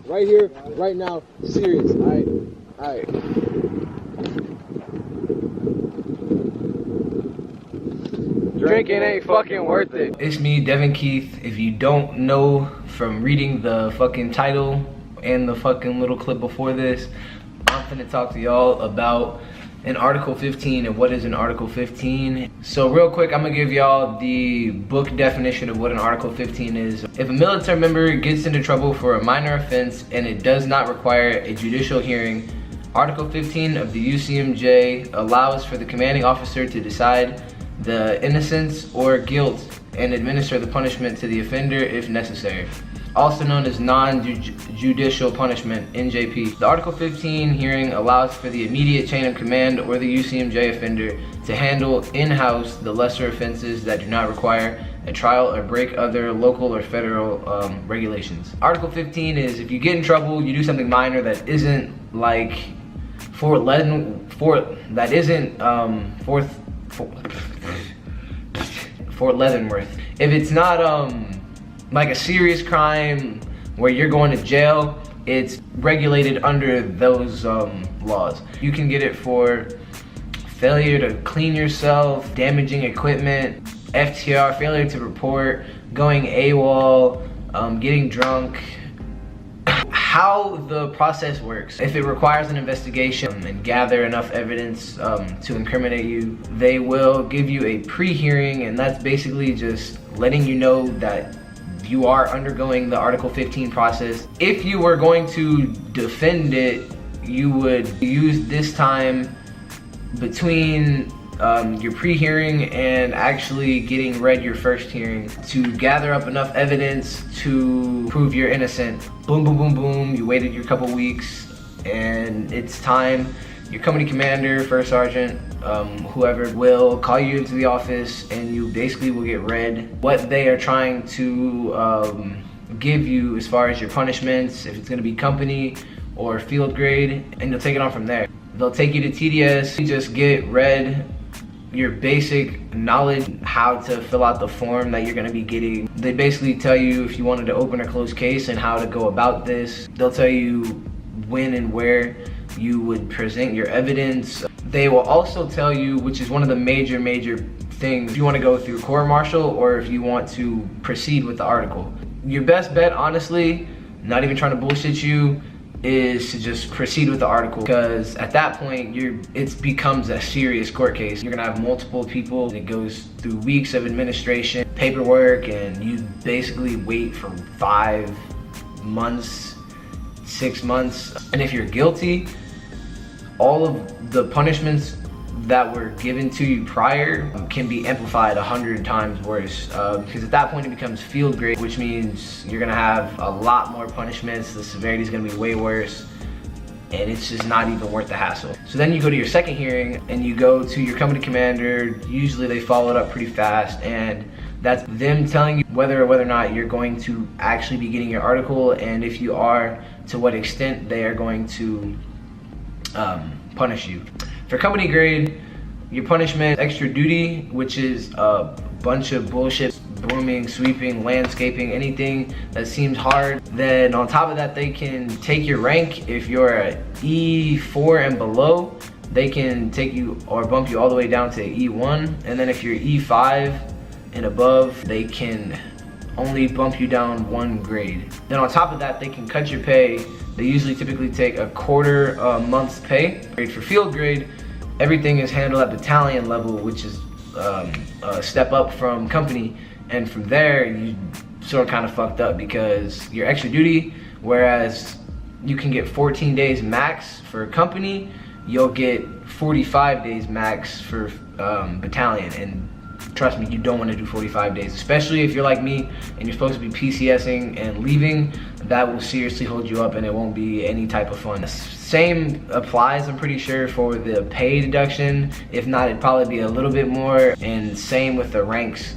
Right here, right now, serious. Alright. Drinking ain't fucking worth it. It's me, Devin Keith. If you don't know from reading the fucking title and the fucking little clip before this, I'm finna talk to y'all about an Article 15 and what is an Article 15. So real quick, I'm gonna give y'all the book definition of what an Article 15 is. If a military member gets into trouble for a minor offense and it does not require a judicial hearing, Article 15 of the UCMJ allows for the commanding officer to decide the innocence or guilt and administer the punishment to the offender if necessary. Also known as non-judicial punishment, NJP. The Article 15 hearing allows for the immediate chain of command or the UCMJ offender to handle in-house the lesser offenses that do not require a trial or break other local or federal regulations. Article 15 is if you get in trouble, you do something minor that isn't like Fort Leavenworth. If it's not like a serious crime where you're going to jail, it's regulated under those laws. You can get it for failure to clean yourself, damaging equipment, FTR, failure to report, going AWOL, getting drunk. How the process works, if it requires an investigation and gather enough evidence to incriminate you, they will give you a pre-hearing, and that's basically just letting you know that you are undergoing the Article 15 process. If you were going to defend it, you would use this time between your pre-hearing and actually getting read your first hearing to gather up enough evidence to prove you're innocent. Boom, boom, boom, boom, you waited your couple weeks and it's time. Your company commander, first sergeant, whoever will call you into the office and you basically will get read what they are trying to give you as far as your punishments, if it's gonna be company or field grade, and you'll take it on from there. They'll take you to TDS, you just get read your basic knowledge, how to fill out the form that you're gonna be getting. They basically tell you if you wanted to open or close case and how to go about this. They'll tell you when and where you would present your evidence. They will also tell you, which is one of the major things, if you want to go through court-martial or if you want to proceed with the article. Your best bet, honestly, not even trying to bullshit you, is to just proceed with the article, because at that point it becomes a serious court case. You're gonna have multiple people. It goes through weeks of administration, paperwork, and you basically wait for 5 months, 6 months. And if you're guilty, all of the punishments that were given to you prior can be amplified 100 times worse, because at that point it becomes field grade, which means you're gonna have a lot more punishments. The severity is gonna be way worse, and it's just not even worth the hassle. So then you go to your second hearing and you go to your company commander. Usually they follow it up pretty fast, and that's them telling you whether or not you're going to actually be getting your article, and if you are, to what extent they are going to punish you. For company grade, your punishment, extra duty, which is a bunch of bullshit, brooming, sweeping, landscaping, anything that seems hard. Then on top of that, they can take your rank. If you're a E4 and below, they can take you or bump you all the way down to E1. And then if you're E5 and above, they can only bump you down 1 grade. Then on top of that, they can cut your pay. They usually typically take a quarter month's pay. For field grade, everything is handled at battalion level, which is a step up from company. And from there, you sort of kind of fucked up because you're extra duty, whereas you can get 14 days max for company, you'll get 45 days max for battalion. And trust me, you don't want to do 45 days, especially if you're like me and you're supposed to be PCSing and leaving. That will seriously hold you up and it won't be any type of fun. Same applies, I'm pretty sure, for the pay deduction. If not, it'd probably be a little bit more, and same with the ranks.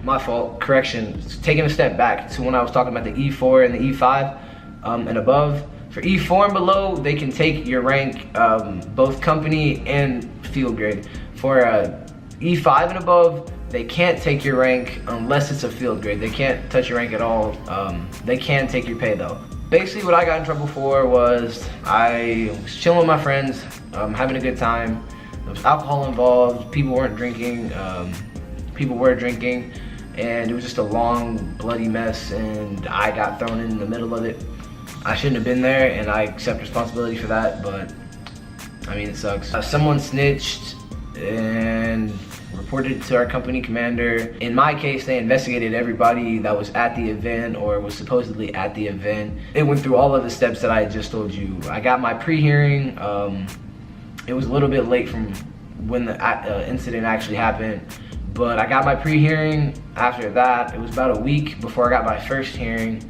My fault, correction, taking a step back to when I was talking about the E4 and the E5 and above. For E4 and below, they can take your rank, both company and field grade. For E5 and above, they can't take your rank unless it's a field grade. They can't touch your rank at all. They can take your pay though. Basically what I got in trouble for was I was chilling with my friends, having a good time. There was alcohol involved, people weren't drinking, people were drinking, and it was just a long, bloody mess, and I got thrown in the middle of it. I shouldn't have been there, and I accept responsibility for that, but I mean, it sucks. Someone snitched and reported to our company commander. In my case, they investigated everybody that was at the event or was supposedly at the event. It went through all of the steps that I just told you. I got my pre-hearing. It was a little bit late from when the incident actually happened, but I got my pre-hearing. After that, it was about a week before I got my first hearing.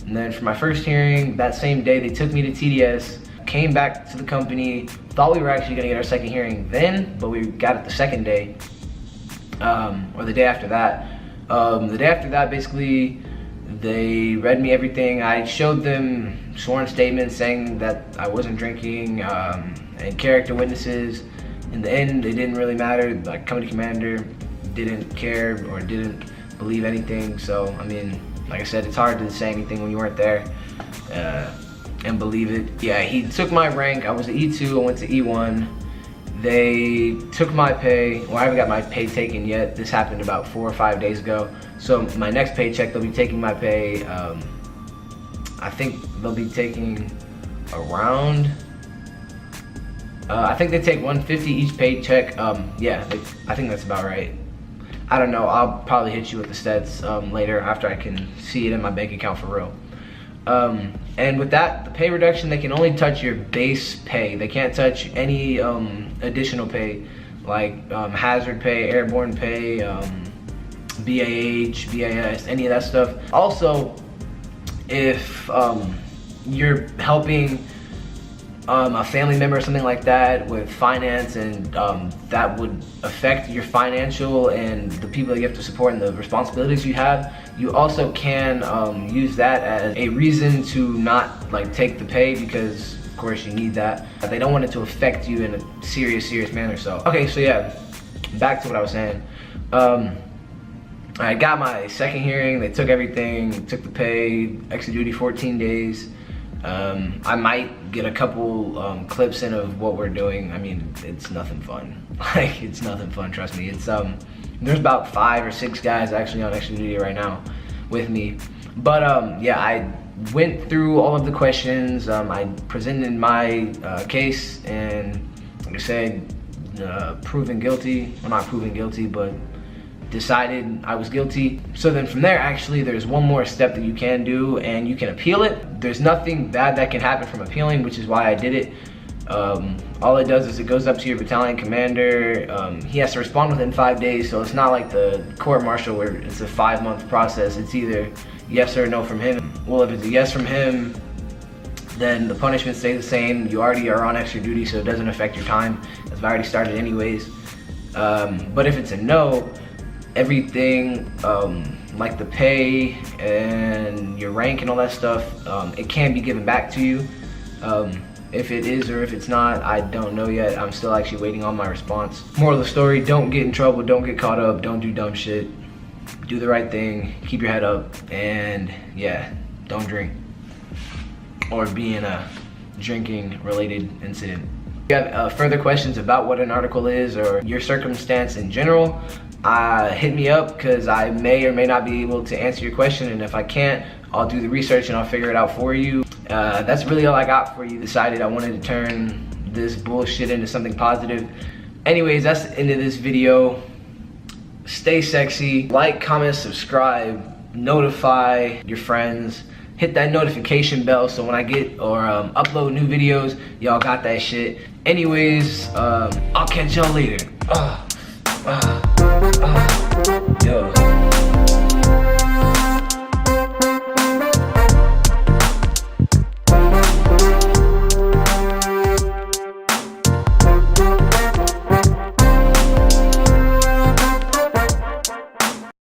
And then for my first hearing, that same day, they took me to TDS, came back to the company, thought we were actually gonna get our second hearing then, but we got it the second day, or the day after that. The day after that, basically, they read me everything. I showed them sworn statements saying that I wasn't drinking, and character witnesses. In the end, it didn't really matter. Like, company commander didn't care or didn't believe anything. So, I mean, like I said, it's hard to say anything when you weren't there and believe it. Yeah, he took my rank. I was an E2, I went to E1. They took my pay. Well, I haven't got my pay taken yet. This happened about 4 or 5 days ago. So my next paycheck, they'll be taking my pay. I think they'll be taking around, I think they take $150 each paycheck. Yeah, I think that's about right. I don't know, I'll probably hit you with the stats later after I can see it in my bank account for real. And with that, the pay reduction, they can only touch your base pay. They can't touch any additional pay, like hazard pay, airborne pay, BAH, BAS, any of that stuff. Also, if you're helping a family member or something like that with finance, and that would affect your financial and the people that you have to support and the responsibilities you have, you also can use that as a reason to not like take the pay, because of course you need that. They don't want it to affect you in a serious manner. So okay, so yeah, back to what I was saying. I got my second hearing. They took everything, took the pay, extra duty 14 days. I might get a couple clips in of what we're doing. I mean, it's nothing fun. Like, it's nothing fun, trust me. It's there's about 5 or 6 guys actually on extra duty right now with me. But yeah, I went through all of the questions. I presented my case, and like I said, proven guilty. Well, not proven guilty, but decided I was guilty. So then from there, actually, there's one more step that you can do, and you can appeal it. There's nothing bad that can happen from appealing, which is why I did it. All it does is it goes up to your battalion commander. He has to respond within 5 days, so it's not like the court-martial where it's a 5-month process. It's either yes or no from him. Well, if it's a yes from him, then the punishment stays the same. You already are on extra duty, so it doesn't affect your time, as I already started anyways. But if it's a no, everything like the pay and your rank and all that stuff, it can be given back to you. If it is or if it's not, I don't know yet. I'm still actually waiting on my response. Moral of the story, don't get in trouble, don't get caught up, don't do dumb shit. Do the right thing, keep your head up, and yeah, don't drink or be in a drinking related incident. If you have further questions about what an article is or your circumstance in general, hit me up, because I may or may not be able to answer your question, and if I can't, I'll do the research and I'll figure it out for you. That's really all I got for you. Decided I wanted to turn this bullshit into something positive. Anyways, that's the end of this video. Stay sexy, like, comment, subscribe, notify your friends, hit that notification bell so when I get or upload new videos, y'all got that shit. Anyways, I'll catch y'all later. Yo.